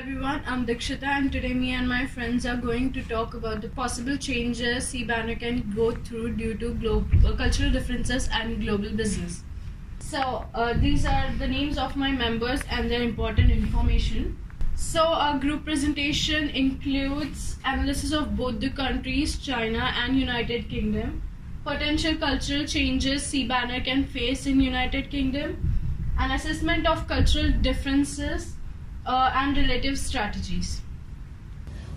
everyone, I'm Dikshita and today me and my friends are going to talk about the possible changes CBANR can go through due to cultural differences and global business. These are the names of my members and their important information. So our group presentation includes analysis of both the countries, China and United Kingdom, potential cultural changes CBANR can face in United Kingdom, an assessment of cultural differences, and relative strategies.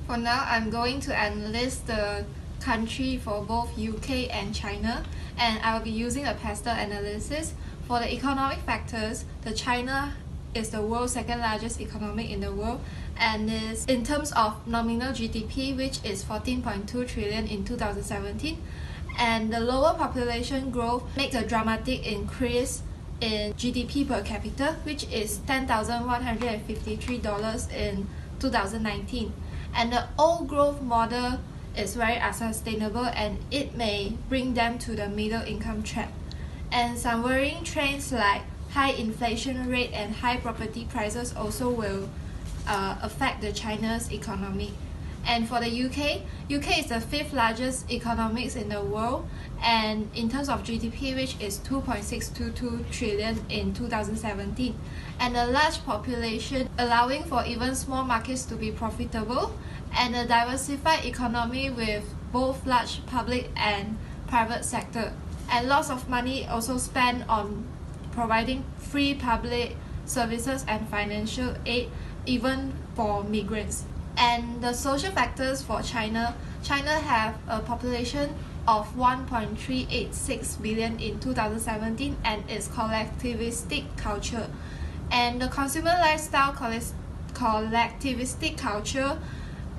For now, I'm going to analyze the country for both UK and China, and I'll be using a PESTEL analysis. For the economic factors, the China is the world's second largest economy in the world and is in terms of nominal GDP, which is 14.2 trillion in 2017, and the lower population growth makes a dramatic increase in GDP per capita, which is $10,153 in 2019. And the old growth model is very unsustainable and it may bring them to the middle income trap. And some worrying trends like high inflation rate and high property prices also will affect the China's economy. And for the UK is the fifth largest economy in the world, and in terms of GDP, which is 2.622 trillion in 2017, and a large population allowing for even small markets to be profitable, and a diversified economy with both large public and private sector, and lots of money also spent on providing free public services and financial aid even for migrants. And the social factors for China have a population of 1.386 billion in 2017 and its collectivistic culture. And the consumer lifestyle collectivistic culture,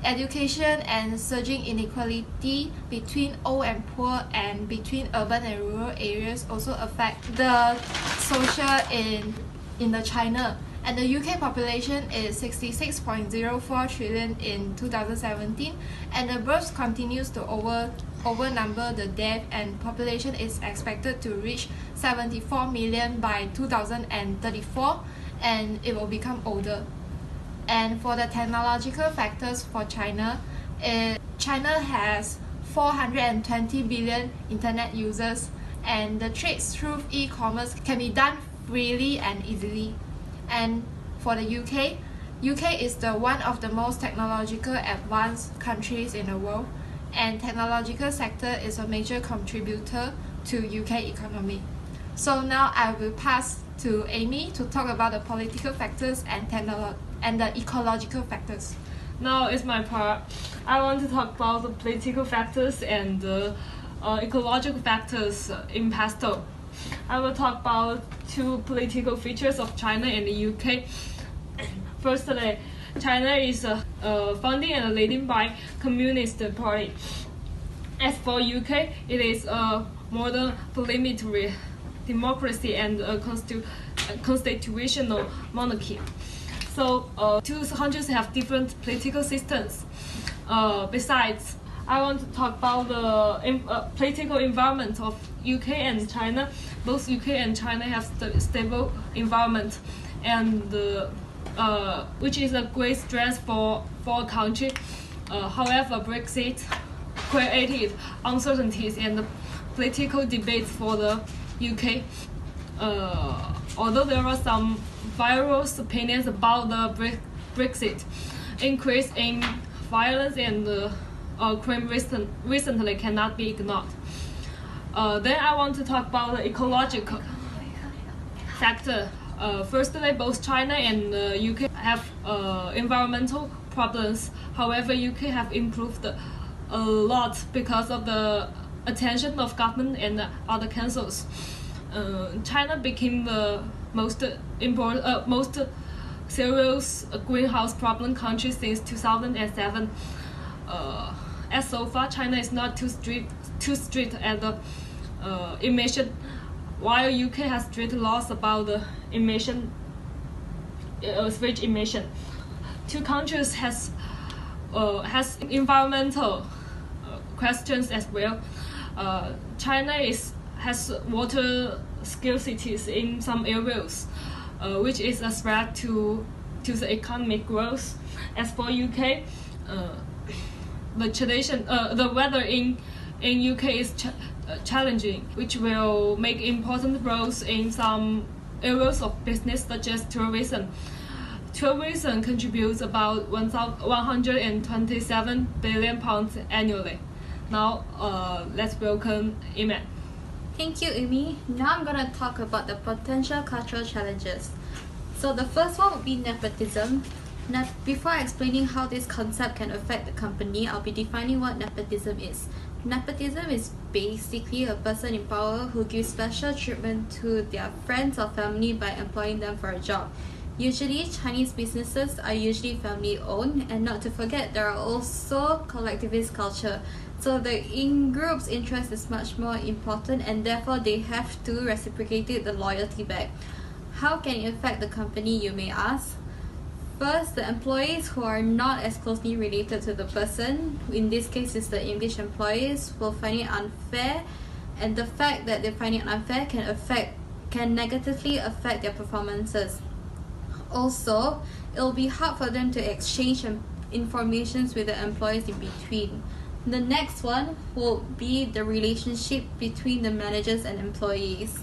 education and surging inequality between old and poor and between urban and rural areas also affect the social in the China. And the UK population is 66.04 trillion in 2017, and the births continues to overnumber the death, and population is expected to reach 74 million by 2034, and it will become older. And for the technological factors for China, China has 420 billion internet users, and the trades through e-commerce can be done freely and easily. And for the UK is the one of the most technological advanced countries in the world, and technological sector is a major contributor to UK economy. So now I will pass to Amy to talk about the political factors and the ecological factors. Now it's my part. I want to talk about the political factors and the ecological factors in PESTEL. I will talk about two political features of China and the UK. Firstly, China is founded and leading by Communist Party. As for UK, it is a modern parliamentary democracy and a constitutional monarchy. So two countries have different political systems. Besides, I want to talk about the political environment of UK and China. Both UK and China have stable environment, and which is a great strength for a country. However, Brexit created uncertainties and political debates for the UK. Although there are some various opinions about the Brexit, increase in violence and crime recently cannot be ignored. Then I want to talk about the ecological factor. Firstly, both China and UK have environmental problems. However, UK have improved a lot because of the attention of government and other councils. China became the most serious greenhouse problem country since 2007. As so far, China is not too strict at the emission, while UK has strict laws about the emission, switch emission. Two countries has environmental questions as well. China has water scarcities in some areas, which is a threat to to the economic growth. As for UK, the weather in UK is challenging, which will make important roles in some areas of business such as tourism. Tourism contributes about £127 billion annually. Now, let's welcome Iman. Thank you, Amy. Now I'm gonna talk about the potential cultural challenges. So the first one would be nepotism. Before explaining how this concept can affect the company, I'll be defining what nepotism is. Nepotism is basically a person in power who gives special treatment to their friends or family by employing them for a job. Usually, Chinese businesses are usually family-owned, and not to forget, there are also collectivist culture. So the in-group's interest is much more important, and therefore they have to reciprocate the loyalty back. How can it affect the company, you may ask? First, the employees who are not as closely related to the person, in this case is the English employees, will find it unfair, and the fact that they find it unfair can negatively affect their performances. Also, it will be hard for them to exchange information with the employees in between. The next one will be the relationship between the managers and employees.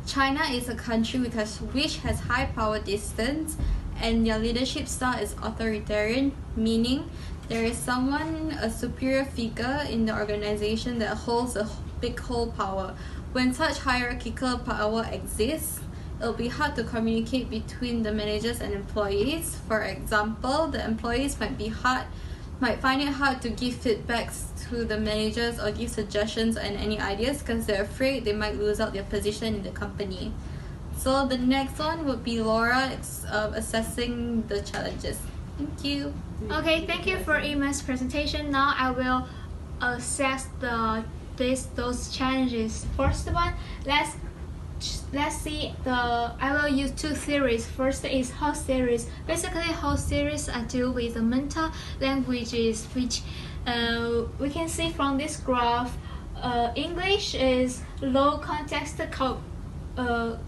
China is a country which has high power distance, and their leadership style is authoritarian, meaning there is a superior figure in the organization that holds a big whole power. When such hierarchical power exists, it'll be hard to communicate between the managers and employees. For example, the employees might find it hard to give feedbacks to the managers or give suggestions and any ideas because they're afraid they might lose out their position in the company. So the next one would be Laura assessing the challenges. Thank you. Okay, thank you for Ima's presentation. Now I will assess those challenges. First one, let's see I will use two theories. First is Hall theories. Basically, Hall theories deal with the mental languages, which we can see from this graph. English is low context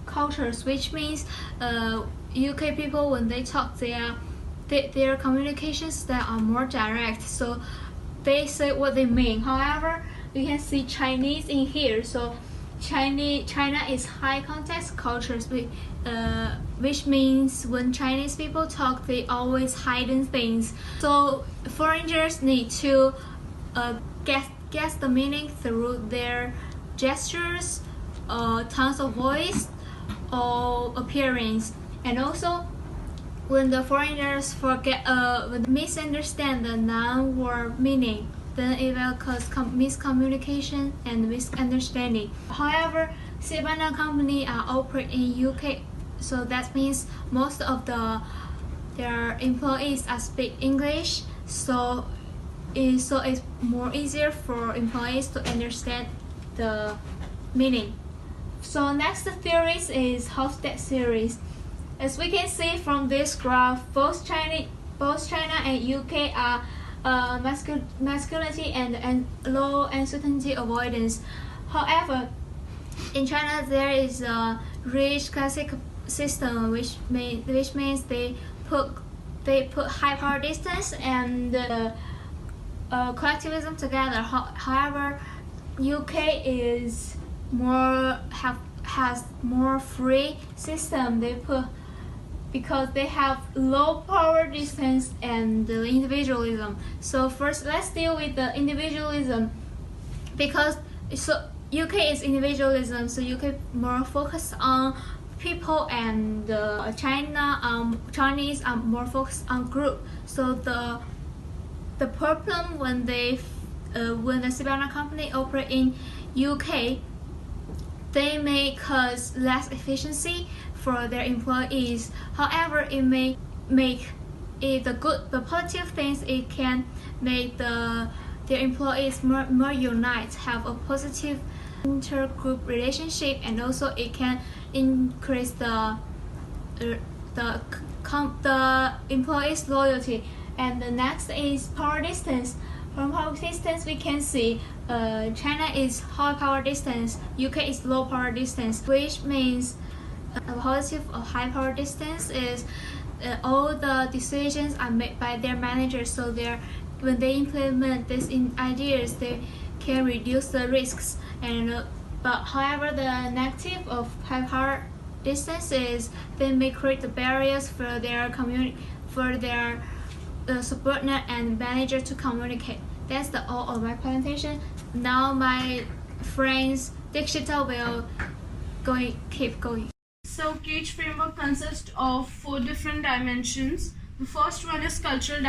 cultures, which means UK people, when they talk, their communications that are more direct, so they say what they mean. However, you can see Chinese in here, so China is high context cultures, which means when Chinese people talk, they always hidden things. So foreigners need to guess the meaning through their gestures, tones of voice, or appearance. And also, when the foreigners misunderstand the non-word meaning, then it will cause miscommunication and misunderstanding. However, Sibana company operate in UK, so that means most of their employees speak English, so it's more easier for employees to understand the meaning. So next theory is Hofstede series. As we can see from this graph, both China and UK are masculinity and low uncertainty avoidance. However, in China there is a rich classic system, which means they put high power distance and collectivism together. However, UK has more free system. Because they have low power distance and individualism. So first, let's deal with the individualism. Because UK is individualism, so UK more focused on people, and Chinese are more focused on group. So the problem when the Sibana company operate in UK, they may cause less efficiency for their employees. However, it may make the positive things. It can make their employees more unite, have a positive intergroup relationship, and also it can increase the employees' loyalty. And the next is power distance. From power distance, we can see China is high power distance, UK is low power distance, which means a positive of high power distance is all the decisions are made by their managers, so when they implement these ideas, they can reduce the risks. And but however, the negative of high distance is they may create the barriers for their subordinate and manager to communicate. That's the all of my presentation. Now my friends Dikshita will keep going. So CAGE framework consists of 4 different dimensions. The first one is cultural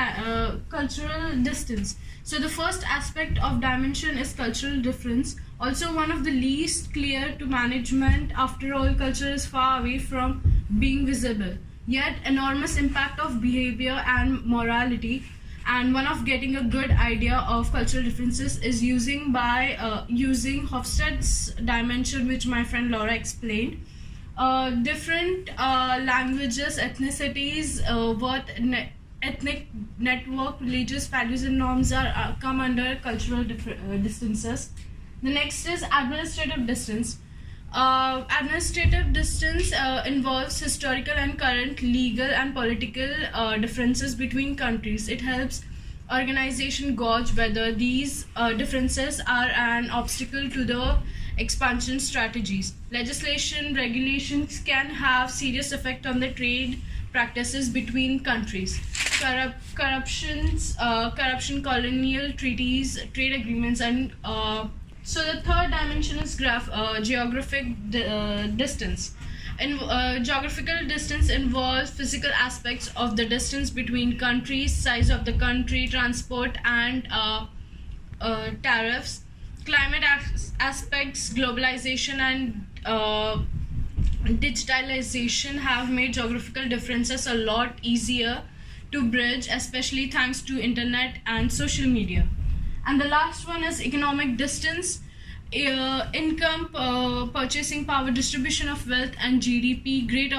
distance. So the first aspect of dimension is cultural difference. Also one of the least clear to management. After all, culture is far away from being visible, yet enormous impact of behavior and morality. And one of getting a good idea of cultural differences is using Hofstede's dimension, which my friend Laura explained. Different languages, ethnicities, ethnic network, religious values and norms are come under cultural distances. The next is administrative distance. Administrative distance involves historical and current legal and political differences between countries. It helps organization gauge whether these differences are an obstacle to the expansion strategies. Legislation, regulations can have serious effect on the trade practices between countries. Corruption, colonial treaties, trade agreements, and so the third dimension is geographic distance. Geographical distance involves physical aspects of the distance between countries, size of the country, transport, and tariffs. Climate aspects, globalization, and digitalization have made geographical differences a lot easier to bridge, especially thanks to internet and social media. And the last one is economic distance. Income, purchasing power, distribution of wealth, and GDP, great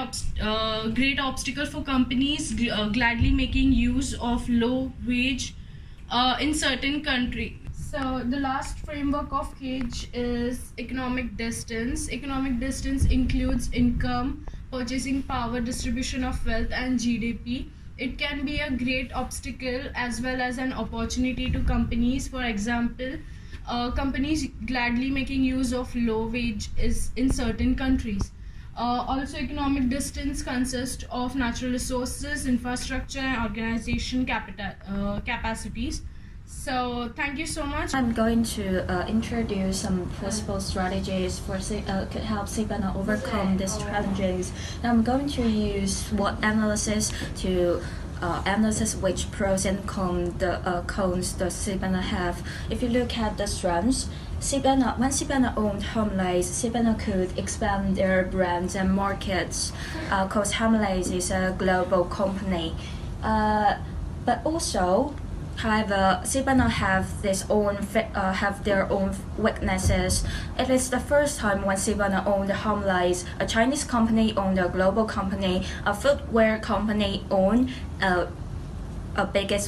obstacle for companies gladly making use of low wage in certain countries. So the last framework of CAGE is economic distance. Economic distance includes income, purchasing power, distribution of wealth, and GDP. It can be a great obstacle as well as an opportunity to companies. For example, companies gladly making use of low wage is in certain countries. Also, economic distance consists of natural resources, infrastructure, and organization capacities. So thank you so much. I'm going to introduce some possible strategies for could help CBANA overcome these challenges. Now I'm going to use SWOT analysis to analyze which pros and cons the CBANA have. If you look at the strengths, when CBANA owned Homelace, CBANA could expand their brands and markets because Homelace is a global company. But also, however, CBANA have their own weaknesses. It is the first time when CBANA owned Homelace, a Chinese company owned a global company, a footwear company owned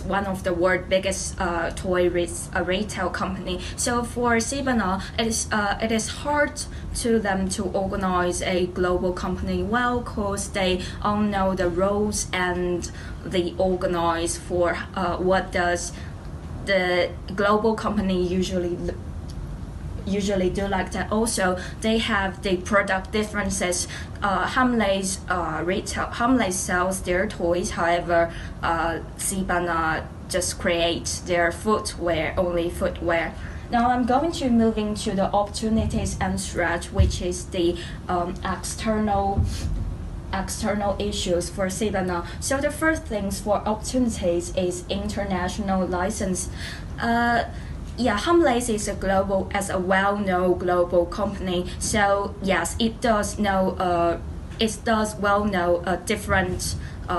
one of the world's biggest toy retail company. So for CBANA, it is hard to them to organize a global company well, because they all know the roles and they organize for what does the global company usually do like that. Also, they have the product differences. Homelace sells their toys, however, CBANA just creates their only footwear. Now I'm going to move into the opportunities and threats, which is the external issues for CBANA. So the first things for opportunities is international license. Homelace is a well-known global company. So yes, it does well know different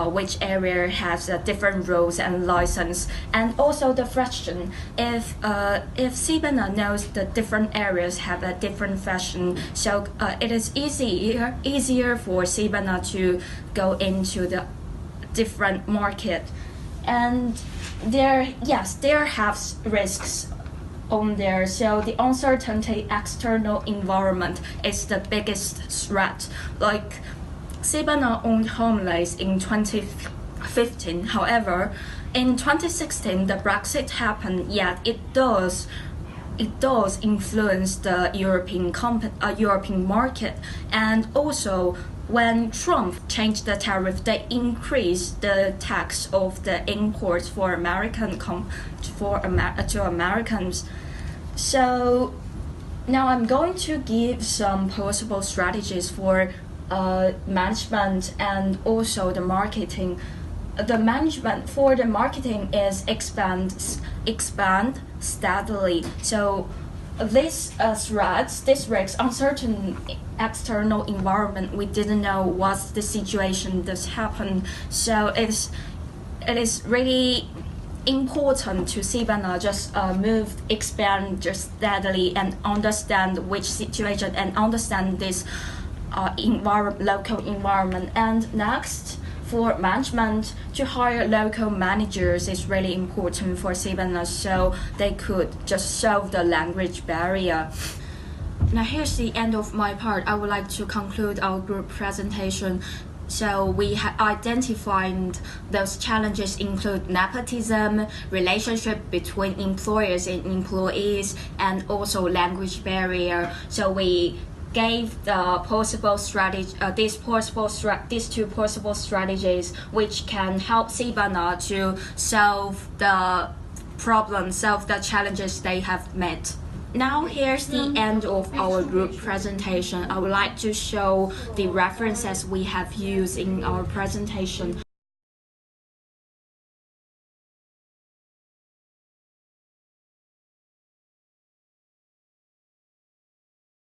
which area has different rules and license. And also the fashion. If CBANA knows the different areas have a different fashion, so it is easier for CBANA to go into the different market. And there have risks on there. So the uncertainty external environment is the biggest threat. Like Sibana owned Homeless in 2015. However, in 2016, the Brexit happened, yet it does influence the European market. And also, when Trump changed the tariff, they increased the tax of the imports for to Americans. So now I'm going to give some possible strategies for management and also the marketing. The management for the marketing is expand steadily. So these risks, uncertain external environment, we didn't know what's the situation that's happened. So it is really important to Sibana just expand just steadily and understand which situation and understand this local environment. And next, for management, to hire local managers is really important for Sibana, so they could just solve the language barrier. Now here's the end of my part. I would like to conclude our group presentation. So we identified those challenges include nepotism, relationship between employers and employees, and also language barrier. So we gave the possible strategy, these two possible strategies, which can help Sibana to solve the challenges they have met. Now here's the end of our group presentation. I would like to show the references we have used in our presentation.